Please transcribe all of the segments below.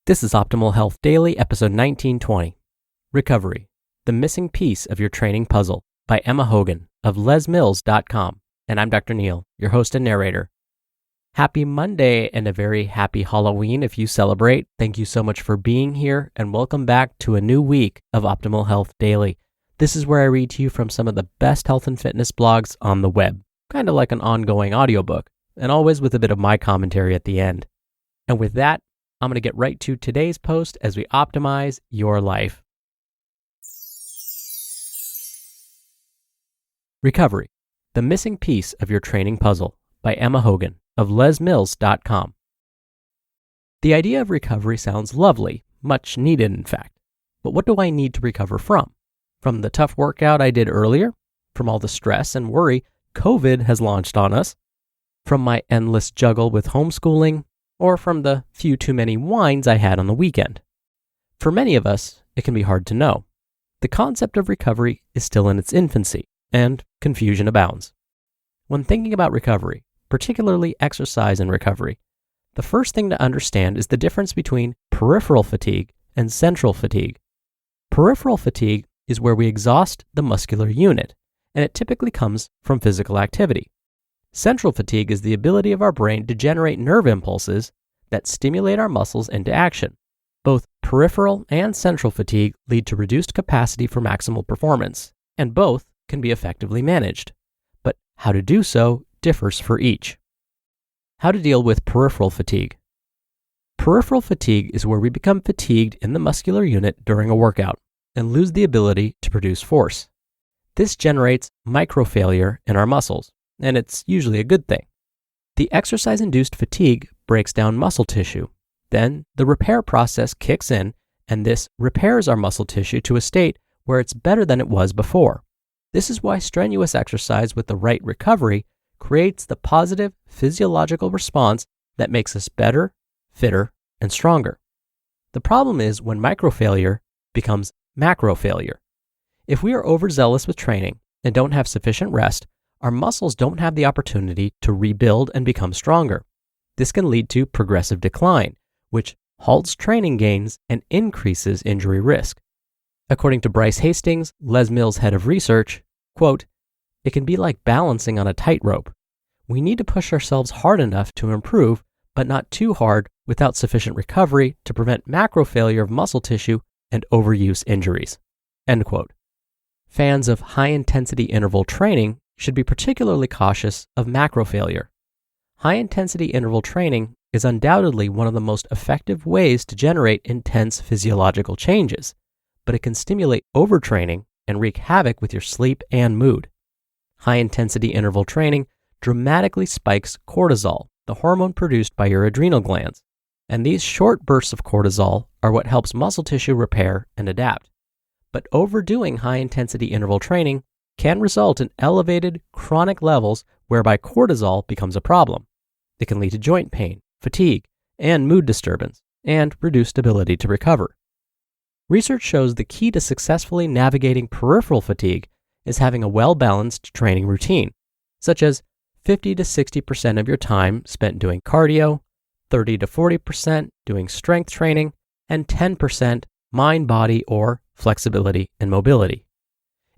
This is Optimal Health Daily, episode 1920. Recovery, the missing piece of your training puzzle, by Emma Hogan of lesmills.com. And I'm Dr. Neil, your host and narrator. Happy Monday and a very happy Halloween if you celebrate. Thank you so much for being here and welcome back to a new week of Optimal Health Daily. This is where I read to you from some of the best health and fitness blogs on the web, kind of like an ongoing audiobook, and always with a bit of my commentary at the end. And with that, I'm going to get right to today's post as we optimize your life. Recovery, the missing piece of your training puzzle, by Emma Hogan of lesmills.com. The idea of recovery sounds lovely, much needed in fact. But what do I need to recover from? From the tough workout I did earlier? From all the stress and worry COVID has launched on us? From my endless juggle with homeschooling? Or from the few too many wines I had on the weekend? For many of us, it can be hard to know. The concept of recovery is still in its infancy, and confusion abounds. When thinking about recovery, particularly exercise and recovery, the first thing to understand is the difference between peripheral fatigue and central fatigue. Peripheral fatigue is where we exhaust the muscular unit, and it typically comes from physical activity. Central fatigue is the ability of our brain to generate nerve impulses that stimulate our muscles into action. Both peripheral and central fatigue lead to reduced capacity for maximal performance, and both can be effectively managed. But how to do so differs for each. How to deal with peripheral fatigue. Peripheral fatigue is where we become fatigued in the muscular unit during a workout and lose the ability to produce force. This generates microfailure in our muscles, and it's usually a good thing. The exercise-induced fatigue breaks down muscle tissue. Then the repair process kicks in, and this repairs our muscle tissue to a state where it's better than it was before. This is why strenuous exercise with the right recovery creates the positive physiological response that makes us better, fitter, and stronger. The problem is when microfailure becomes macrofailure. If we are overzealous with training and don't have sufficient rest, our muscles don't have the opportunity to rebuild and become stronger. This can lead to progressive decline, which halts training gains and increases injury risk. According to Bryce Hastings, Les Mills' head of research, quote, "It can be like balancing on a tightrope. We need to push ourselves hard enough to improve, but not too hard without sufficient recovery to prevent macrofailure of muscle tissue and overuse injuries." End quote. Fans of high-intensity interval training should be particularly cautious of macrofailure. High-intensity interval training is undoubtedly one of the most effective ways to generate intense physiological changes, but it can stimulate overtraining and wreak havoc with your sleep and mood. High-intensity interval training dramatically spikes cortisol, the hormone produced by your adrenal glands, and these short bursts of cortisol are what helps muscle tissue repair and adapt. But overdoing high-intensity interval training can result in elevated chronic levels whereby cortisol becomes a problem. It can lead to joint pain, fatigue, and mood disturbance, and reduced ability to recover. Research shows the key to successfully navigating peripheral fatigue is having a well-balanced training routine, such as 50 to 60% of your time spent doing cardio, 30 to 40% doing strength training, and 10% mind, body, or flexibility and mobility.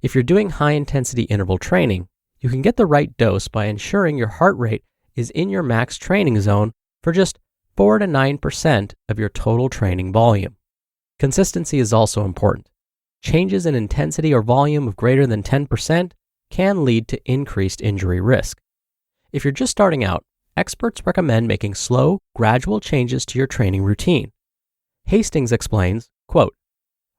If you're doing high-intensity interval training, you can get the right dose by ensuring your heart rate is in your max training zone for just 4 to 9% of your total training volume. Consistency is also important. Changes in intensity or volume of greater than 10% can lead to increased injury risk. If you're just starting out, experts recommend making slow, gradual changes to your training routine. Hastings explains, quote,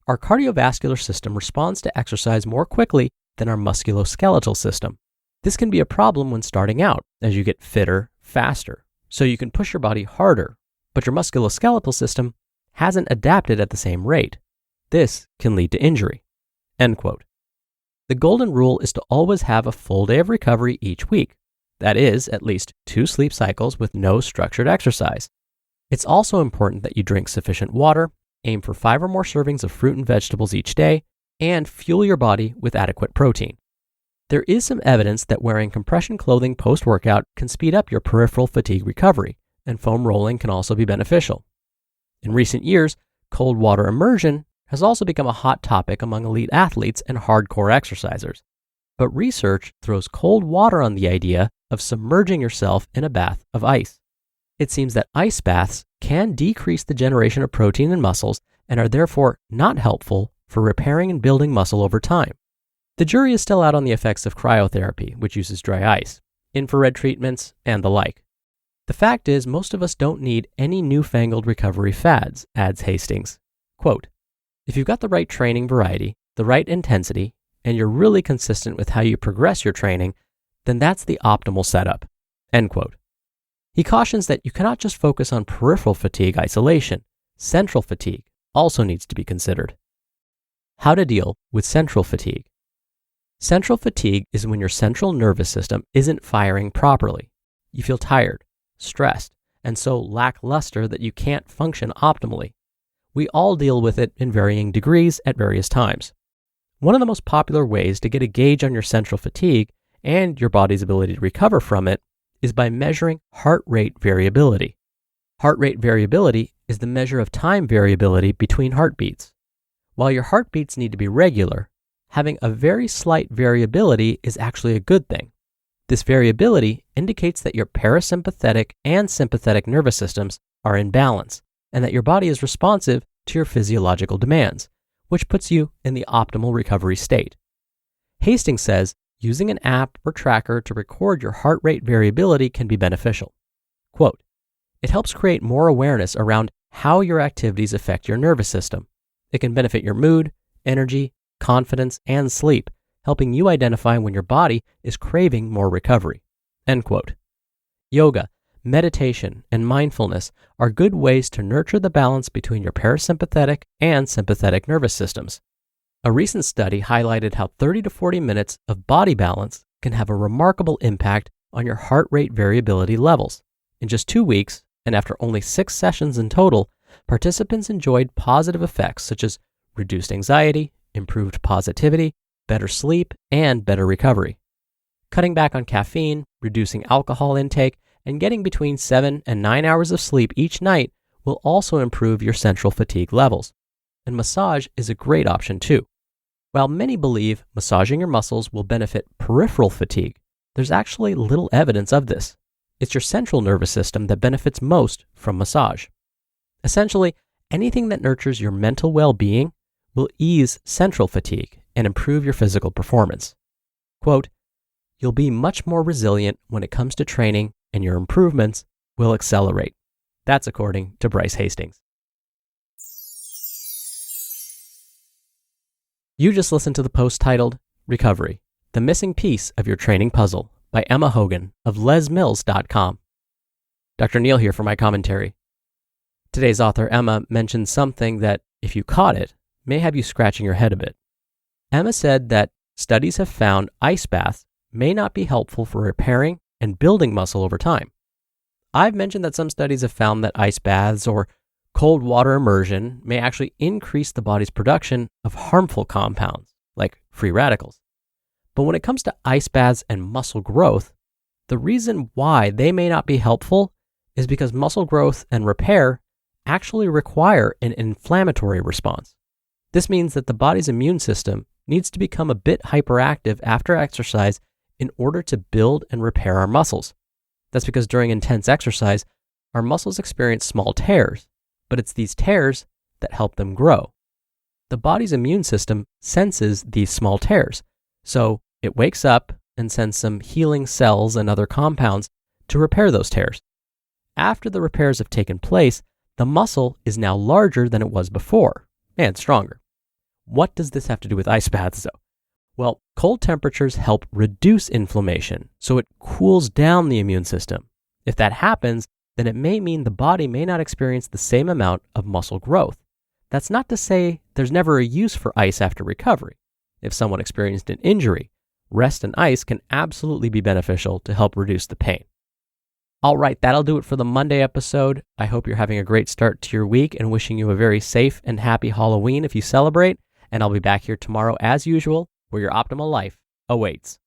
"Our cardiovascular system responds to exercise more quickly than our musculoskeletal system. This can be a problem when starting out as you get fitter, faster, so you can push your body harder, but your musculoskeletal system hasn't adapted at the same rate. This can lead to injury." End quote. The golden rule is to always have a full day of recovery each week. That is, at least 2 sleep cycles with no structured exercise. It's also important that you drink sufficient water, aim for 5 or more servings of fruit and vegetables each day, and fuel your body with adequate protein. There is some evidence that wearing compression clothing post-workout can speed up your peripheral fatigue recovery, and foam rolling can also be beneficial. In recent years, cold water immersion has also become a hot topic among elite athletes and hardcore exercisers. But research throws cold water on the idea of submerging yourself in a bath of ice. It seems that ice baths can decrease the generation of protein in muscles and are therefore not helpful for repairing and building muscle over time. The jury is still out on the effects of cryotherapy, which uses dry ice, infrared treatments, and the like. The fact is, most of us don't need any newfangled recovery fads, adds Hastings. Quote, if you've got the right training variety, the right intensity, and you're really consistent with how you progress your training, then that's the optimal setup. End quote. He cautions that you cannot just focus on peripheral fatigue isolation. Central fatigue also needs to be considered. How to deal with central fatigue. Central fatigue is when your central nervous system isn't firing properly. You feel tired, stressed, and so lackluster that you can't function optimally. We all deal with it in varying degrees at various times. One of the most popular ways to get a gauge on your central fatigue and your body's ability to recover from it is by measuring heart rate variability. Heart rate variability is the measure of time variability between heartbeats. While your heartbeats need to be regular, having a very slight variability is actually a good thing. This variability indicates that your parasympathetic and sympathetic nervous systems are in balance and that your body is responsive to your physiological demands, which puts you in the optimal recovery state. Hastings says using an app or tracker to record your heart rate variability can be beneficial. Quote, it helps create more awareness around how your activities affect your nervous system. It can benefit your mood, energy, confidence, and sleep, helping you identify when your body is craving more recovery. End quote. Yoga, meditation, and mindfulness are good ways to nurture the balance between your parasympathetic and sympathetic nervous systems. A recent study highlighted how 30 to 40 minutes of body balance can have a remarkable impact on your heart rate variability levels. In just 2 weeks, and after only 6 sessions in total, participants enjoyed positive effects such as reduced anxiety, improved positivity, better sleep, and better recovery. Cutting back on caffeine, reducing alcohol intake, and getting between 7 and 9 hours of sleep each night will also improve your central fatigue levels. And massage is a great option too. While many believe massaging your muscles will benefit peripheral fatigue, there's actually little evidence of this. It's your central nervous system that benefits most from massage. Essentially, anything that nurtures your mental well-being will ease central fatigue and improve your physical performance. Quote, you'll be much more resilient when it comes to training and your improvements will accelerate. That's according to Bryce Hastings. You just listened to the post titled Recovery, the Missing Piece of Your Training Puzzle by Emma Hogan of lesmills.com. Dr. Neil here for my commentary. Today's author Emma mentioned something that, if you caught it, may have you scratching your head a bit. Emma said that studies have found ice baths may not be helpful for repairing and building muscle over time. I've mentioned that some studies have found that ice baths or cold water immersion may actually increase the body's production of harmful compounds, like free radicals. But when it comes to ice baths and muscle growth, the reason why they may not be helpful is because muscle growth and repair actually require an inflammatory response. This means that the body's immune system needs to become a bit hyperactive after exercise in order to build and repair our muscles. That's because during intense exercise, our muscles experience small tears, but it's these tears that help them grow. The body's immune system senses these small tears, so it wakes up and sends some healing cells and other compounds to repair those tears. After the repairs have taken place, the muscle is now larger than it was before, and stronger. What does this have to do with ice baths, though? Well, cold temperatures help reduce inflammation, so it cools down the immune system. If that happens, then it may mean the body may not experience the same amount of muscle growth. That's not to say there's never a use for ice after recovery. If someone experienced an injury, rest and ice can absolutely be beneficial to help reduce the pain. All right, that'll do it for the Monday episode. I hope you're having a great start to your week and wishing you a very safe and happy Halloween if you celebrate. And I'll be back here tomorrow as usual, where your optimal life awaits.